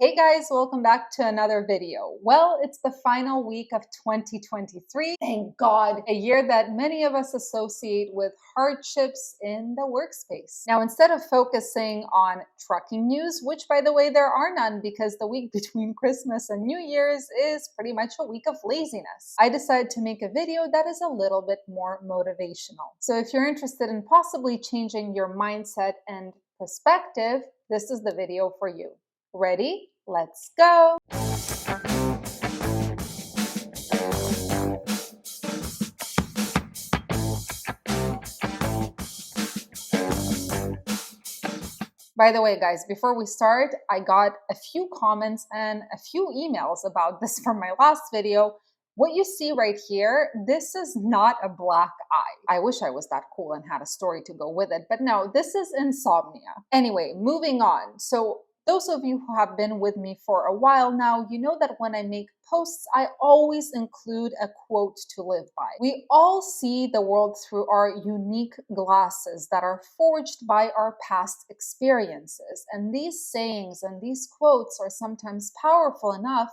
Hey guys, welcome back to another video. Well, it's the final week of 2023. Thank God, a year that many of us associate with hardships in the workspace. Now, instead of focusing on trucking news, which by the way, there are none because the week between Christmas and New Year's is pretty much a week of laziness, I decided to make a video that is a little bit more motivational. So if you're interested in possibly changing your mindset and perspective, this is the video for you. Ready? Let's go! By the way, guys, before we start, I got a few comments and a few emails about this from my last video. What you see right here, this is not a black eye. I wish I was that cool and had a story to go with it, but no, this is insomnia. Anyway, moving on. So those of you who have been with me for a while now, you know that when I make posts, I always include a quote to live by. We all see the world through our unique glasses that are forged by our past experiences. And these sayings and these quotes are sometimes powerful enough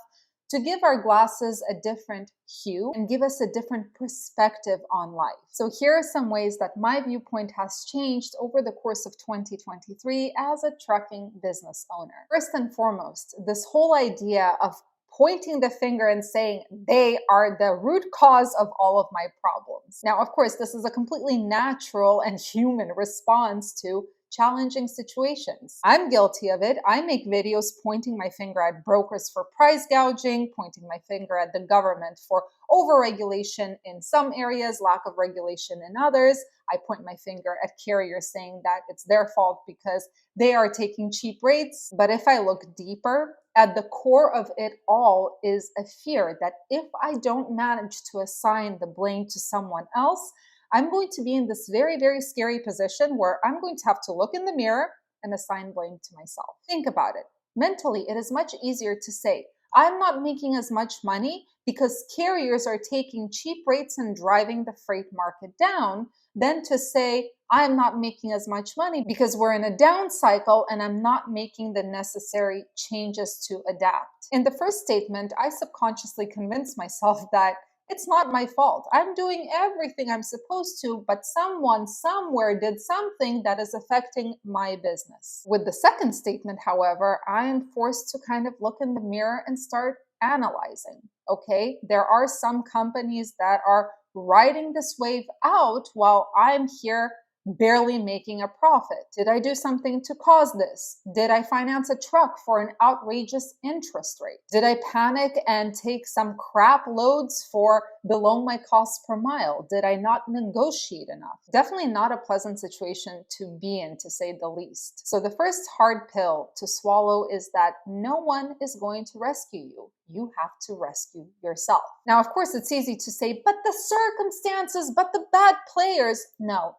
to give our glasses a different hue and give us a different perspective on life. So here are some ways that my viewpoint has changed over the course of 2023 as a trucking business owner. First and foremost, this whole idea of pointing the finger and saying they are the root cause of all of my problems. Now, of course, this is a completely natural and human response to challenging situations. I'm guilty of it. I make videos pointing my finger at brokers for price gouging, pointing my finger at the government for overregulation in some areas, lack of regulation in others. I point my finger at carriers saying that it's their fault because they are taking cheap rates. But if I look deeper, at the core of it all is a fear that if I don't manage to assign the blame to someone else, I'm going to be in this very, very scary position where I'm going to have to look in the mirror and assign blame to myself. Think about it. Mentally, it is much easier to say, I'm not making as much money because carriers are taking cheap rates and driving the freight market down, than to say, I'm not making as much money because we're in a down cycle and I'm not making the necessary changes to adapt. In the first statement, I subconsciously convinced myself that it's not my fault. I'm doing everything I'm supposed to, but someone somewhere did something that is affecting my business. With the second statement, however, I am forced to kind of look in the mirror and start analyzing. Okay, there are some companies that are riding this wave out while I'm here barely making a profit. Did I do something to cause this? Did I finance a truck for an outrageous interest rate? Did I panic and take some crap loads for below my cost per mile? Did I not negotiate enough? Definitely not a pleasant situation to be in, to say the least. So the first hard pill to swallow is that no one is going to rescue you. You have to rescue yourself. Now, of course, it's easy to say, but the circumstances, but the bad players. No.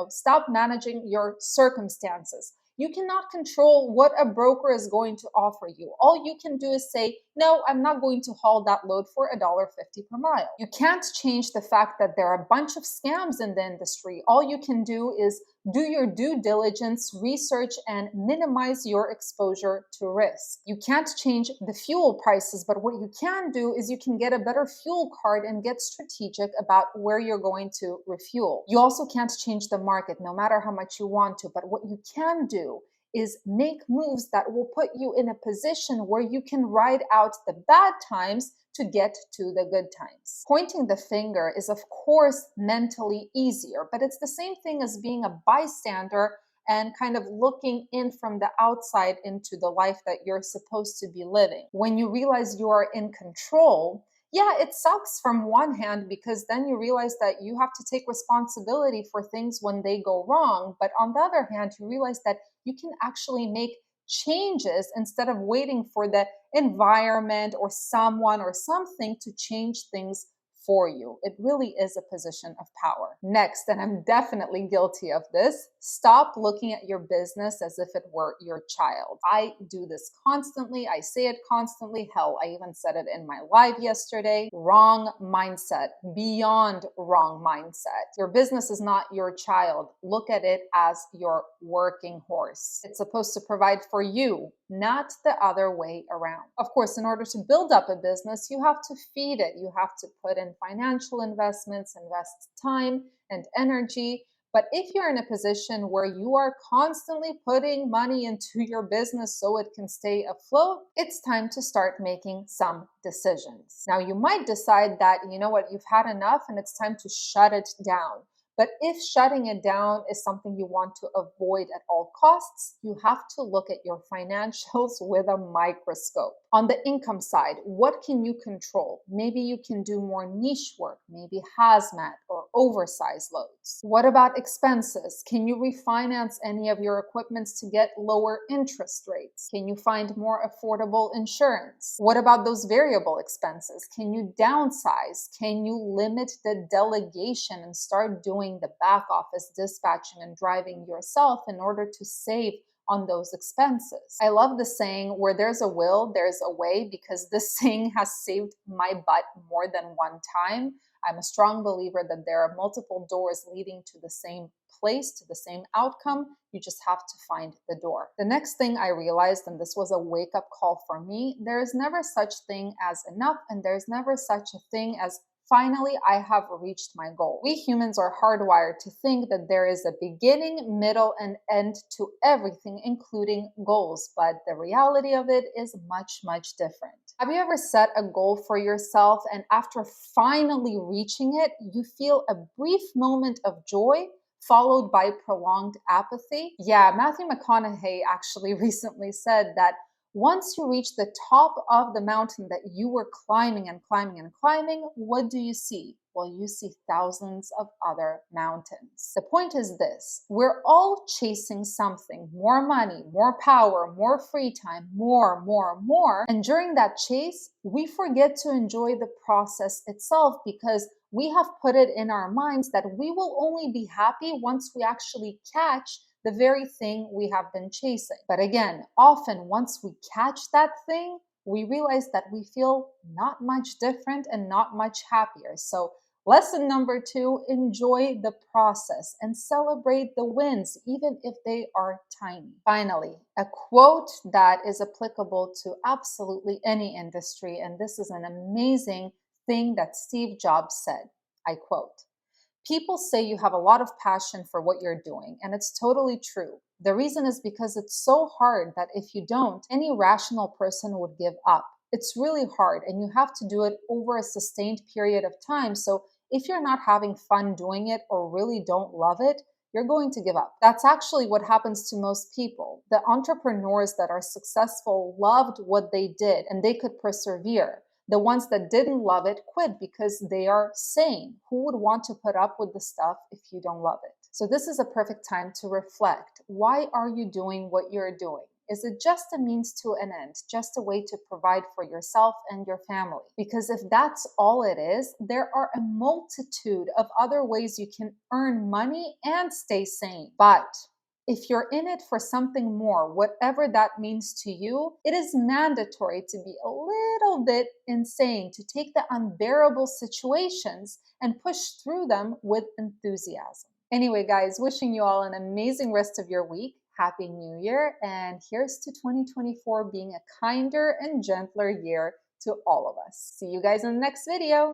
Stop managing your circumstances. You cannot control what a broker is going to offer you. All you can do is say, no, I'm not going to haul that load for $1.50 per mile. You can't change the fact that there are a bunch of scams in the industry. All you can do is do your due diligence, research, and minimize your exposure to risk. You can't change the fuel prices, but what you can do is you can get a better fuel card and get strategic about where you're going to refuel. You also can't change the market, no matter how much you want to, but what you can do is make moves that will put you in a position where you can ride out the bad times to get to the good times. Pointing the finger is, of course, mentally easier, but it's the same thing as being a bystander and kind of looking in from the outside into the life that you're supposed to be living. When you realize you are in control, yeah, it sucks from one hand because then you realize that you have to take responsibility for things when they go wrong. But on the other hand, you realize that you can actually make changes instead of waiting for the environment or someone or something to change things for you. It really is a position of power. Next, and I'm definitely guilty of this, stop looking at your business as if it were your child. I do this constantly. I say it constantly. Hell, I even said it in my live yesterday. Wrong mindset, beyond wrong mindset. Your business is not your child. Look at it as your working horse. It's supposed to provide for you, not the other way around. Of course, in order to build up a business, you have to feed it. You have to put in financial investments, invest time and energy. But if you're in a position where you are constantly putting money into your business so it can stay afloat, it's time to start making some decisions. Now, you might decide that, you know what, you've had enough and it's time to shut it down. But if shutting it down is something you want to avoid at all costs, you have to look at your financials with a microscope. On the income side, what can you control? Maybe you can do more niche work, maybe hazmat or oversized loads. What about expenses? Can you refinance any of your equipments to get lower interest rates? Can you find more affordable insurance? What about those variable expenses? Can you downsize? Can you limit the delegation and start doing the back office dispatching and driving yourself in order to save on those expenses? I love the saying, where there's a will, there's a way, because this saying has saved my butt more than one time. I'm a strong believer that there are multiple doors leading to the same place, to the same outcome. You just have to find the door. The next thing I realized, and this was a wake-up call for me, there is never such thing as enough, and there's never such a thing as finally, I have reached my goal. We humans are hardwired to think that there is a beginning, middle, and end to everything, including goals. But the reality of it is much, much different. Have you ever set a goal for yourself and after finally reaching it, you feel a brief moment of joy followed by prolonged apathy? Yeah, Matthew McConaughey actually recently said that once you reach the top of the mountain that you were climbing and climbing and climbing, what do you see? Well, you see thousands of other mountains. The point is this: we're all chasing something, more money, more power, more free time, more. And during that chase, we forget to enjoy the process itself because we have put it in our minds that we will only be happy once we actually catch the very thing we have been chasing. But again, often once we catch that thing, we realize that we feel not much different and not much happier. So lesson number 2, enjoy the process and celebrate the wins, even if they are tiny. Finally, a quote that is applicable to absolutely any industry, and this is an amazing thing that Steve Jobs said. I quote, "People say you have a lot of passion for what you're doing, and it's totally true. The reason is because it's so hard that if you don't, any rational person would give up. It's really hard, and you have to do it over a sustained period of time. So if you're not having fun doing it or really don't love it, you're going to give up." That's actually what happens to most people. The entrepreneurs that are successful loved what they did and they could persevere. The ones that didn't love it quit because they are sane. Who would want to put up with the stuff if you don't love it? So this is a perfect time to reflect. Why are you doing what you're doing? Is it just a means to an end, just a way to provide for yourself and your family? Because if that's all it is, there are a multitude of other ways you can earn money and stay sane. But if you're in it for something more, whatever that means to you, it is mandatory to be a little bit insane, to take the unbearable situations and push through them with enthusiasm. Anyway, guys, wishing you all an amazing rest of your week. Happy New Year, and here's to 2024 being a kinder and gentler year to all of us. See you guys in the next video.